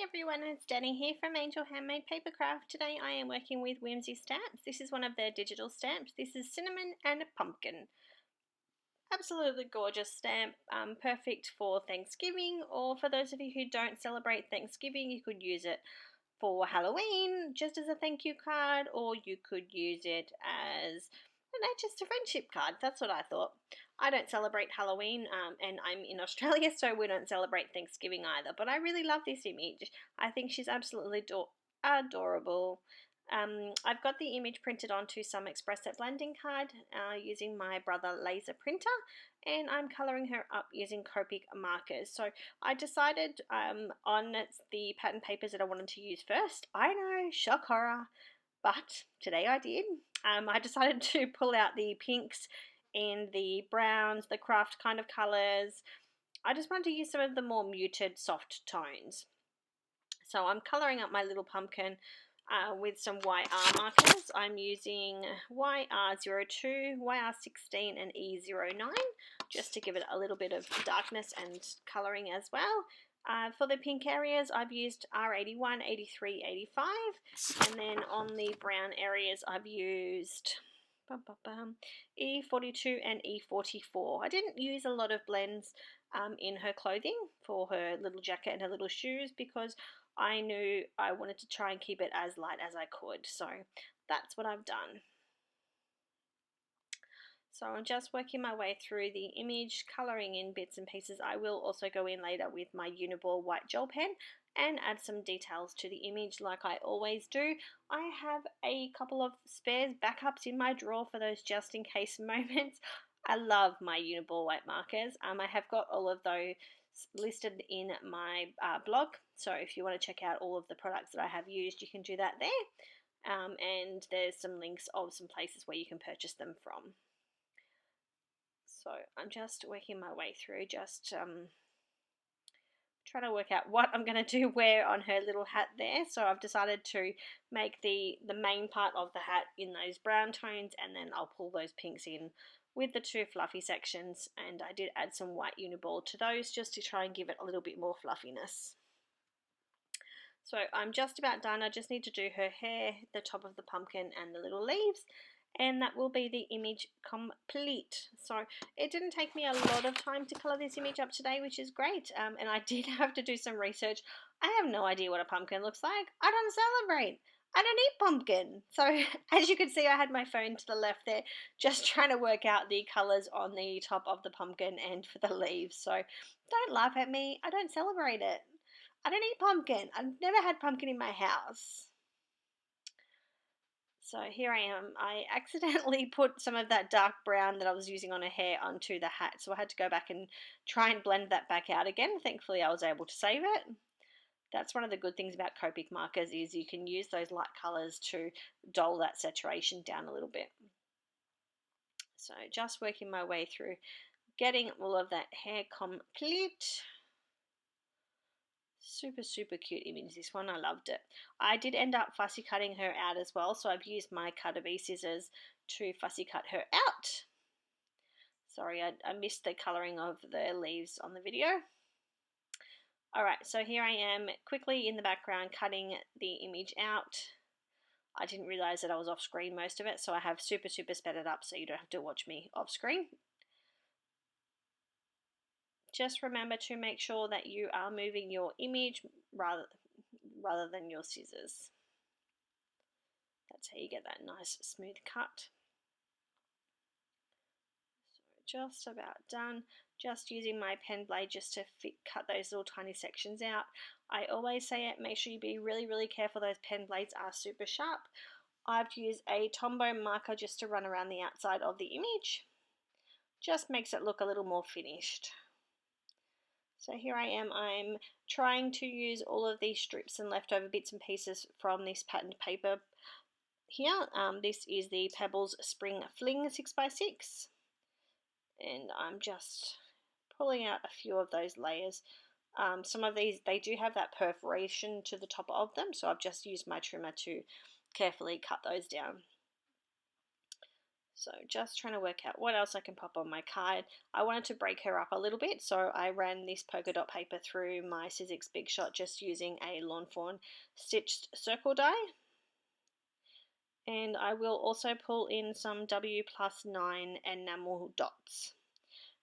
everyone, it's Danny here from Angel Handmade Papercraft. Today I am working with Whimsy stamps. This is one of their digital stamps. This is cinnamon and a pumpkin. Absolutely gorgeous stamp, perfect for Thanksgiving, or for those of you who don't celebrate Thanksgiving, you could use it for Halloween just as a thank you card, or you could use it as just a friendship card. That's what I thought. I don't celebrate Halloween, and I'm in Australia, so we don't celebrate Thanksgiving either. But I really love this image. I think she's absolutely adorable. I've got the image printed onto some espresso blending card using my Brother laser printer, and I'm colouring her up using Copic markers. So I decided on the pattern papers that I wanted to use first. I know, shock horror, but today I did. I decided to pull out the pinks and the browns, the Kraft kind of colours. I just wanted to use some of the more muted soft tones. So I'm colouring up my little pumpkin with some YR markers. I'm using YR02, YR16 and E09 just to give it a little bit of darkness and colouring as well. For the pink areas, I've used R81, 83, 85, and then on the brown areas, I've used E42 and E44. I didn't use a lot of blends in her clothing for her little jacket and her little shoes because I knew I wanted to try and keep it as light as I could. So that's what I've done. So I'm just working my way through the image, colouring in bits and pieces. I will also go in later with my Uni-Ball white gel pen and add some details to the image like I always do. I have a couple of spares backups in my drawer for those just in case moments. I love my Uni-Ball white markers. I have got all of those listed in my blog, so if you want to check out all of the products that I have used, you can do that there. And there's some links of some places where you can purchase them from. So I'm just working my way through, just trying to work out what I'm going to wear on her little hat there. So I've decided to make the main part of the hat in those brown tones, and then I'll pull those pinks in with the two fluffy sections, and I did add some white Uni-Ball to those just to try and give it a little bit more fluffiness. So I'm just about done. I just need to do her hair, the top of the pumpkin and the little leaves, and that will be the image complete. So it didn't take me a lot of time to colour this image up today, which is great, and I did have to do some research. I have no idea what a pumpkin looks like. I don't celebrate. I don't eat pumpkin. So as you can see, I had my phone to the left there, just trying to work out the colours on the top of the pumpkin and for the leaves. So don't laugh at me. I don't celebrate it. I don't eat pumpkin. I've never had pumpkin in my house. So here I am. I accidentally put some of that dark brown that I was using on her hair onto the hat. So I had to go back and try and blend that back out again. Thankfully, I was able to save it. That's one of the good things about Copic markers is you can use those light colours to dull that saturation down a little bit. So just working my way through, getting all of that hair complete. Super, super cute image, this one. I loved it. I did end up fussy cutting her out as well, so I've used my Cutter Bee scissors to fussy cut her out. Sorry, I missed the colouring of the leaves on the video. Alright, so here I am quickly in the background cutting the image out. I didn't realise that I was off screen most of it, so I have super, super sped it up so you don't have to watch me off screen. Just remember to make sure that you are moving your image rather than your scissors. That's how you get that nice smooth cut. So just about done. Just using my pen blade just to cut those little tiny sections out. I always say it, make sure you be really, really careful. Those pen blades are super sharp. I've used a Tombow marker just to run around the outside of the image. Just makes it look a little more finished. So here I am, I'm trying to use all of these strips and leftover bits and pieces from this patterned paper here. This is the Pebbles Spring Fling 6x6, and I'm just pulling out a few of those layers. Some of these, they do have that perforation to the top of them, so I've just used my trimmer to carefully cut those down. So just trying to work out what else I can pop on my card. I wanted to break her up a little bit, so I ran this polka dot paper through my Sizzix Big Shot just using a Lawn Fawn stitched circle die. And I will also pull in some W+9 enamel dots.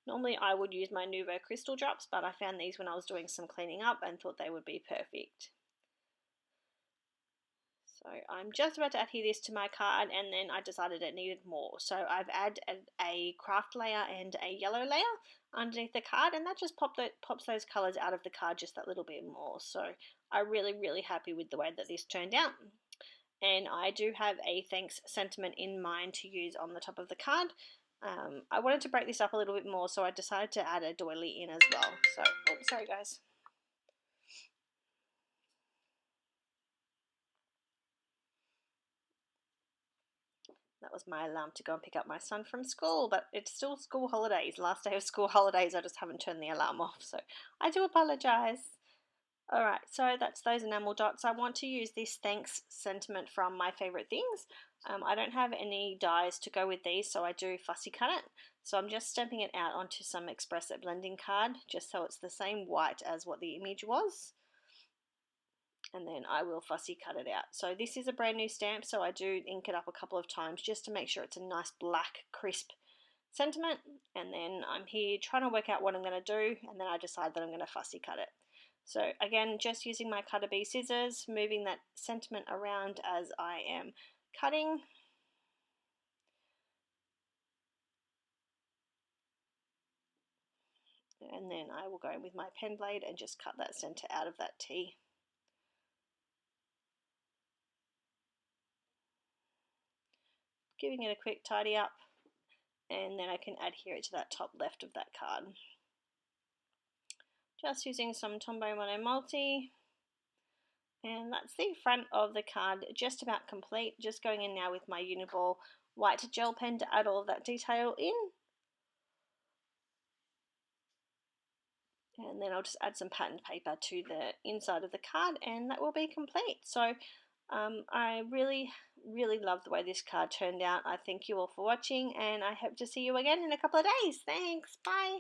Normally I would use my Nuvo crystal drops, but I found these when I was doing some cleaning up and thought they would be perfect. So I'm just about to adhere this to my card, and then I decided it needed more. So I've added a Kraft layer and a yellow layer underneath the card, and that just pops those colours out of the card just that little bit more. So I'm really happy with the way that this turned out. And I do have a thanks sentiment in mind to use on the top of the card. I wanted to break this up a little bit more, so I decided to add a doily in as well. So, oh, sorry guys. That was my alarm to go and pick up my son from school, but it's still school holidays. Last day of school holidays, I just haven't turned the alarm off, so I do apologise. Alright, so that's those enamel dots. I want to use this thanks sentiment from My Favourite Things. I don't have any dies to go with these, so I do fussy cut it. So I'm just stamping it out onto some Express It blending card, just so it's the same white as what the image was. And then I will fussy cut it out. So this is a brand new stamp, so I do ink it up a couple of times just to make sure it's a nice black crisp sentiment. And then I'm here trying to work out what I'm going to do, and then I decide that I'm going to fussy cut it. So again, just using my Cutter Bee scissors, moving that sentiment around as I am cutting. And then I will go with my pen blade and just cut that center out of that T. Giving it a quick tidy up, and then I can adhere it to that top left of that card. Just using some Tombow Mono Multi, and that's the front of the card just about complete. Just going in now with my Uni-Ball white gel pen to add all of that detail in. And then I'll just add some patterned paper to the inside of the card, and that will be complete. So I really love the way this card turned out. I thank you all for watching, and I hope to see you again in a couple of days. Thanks, bye.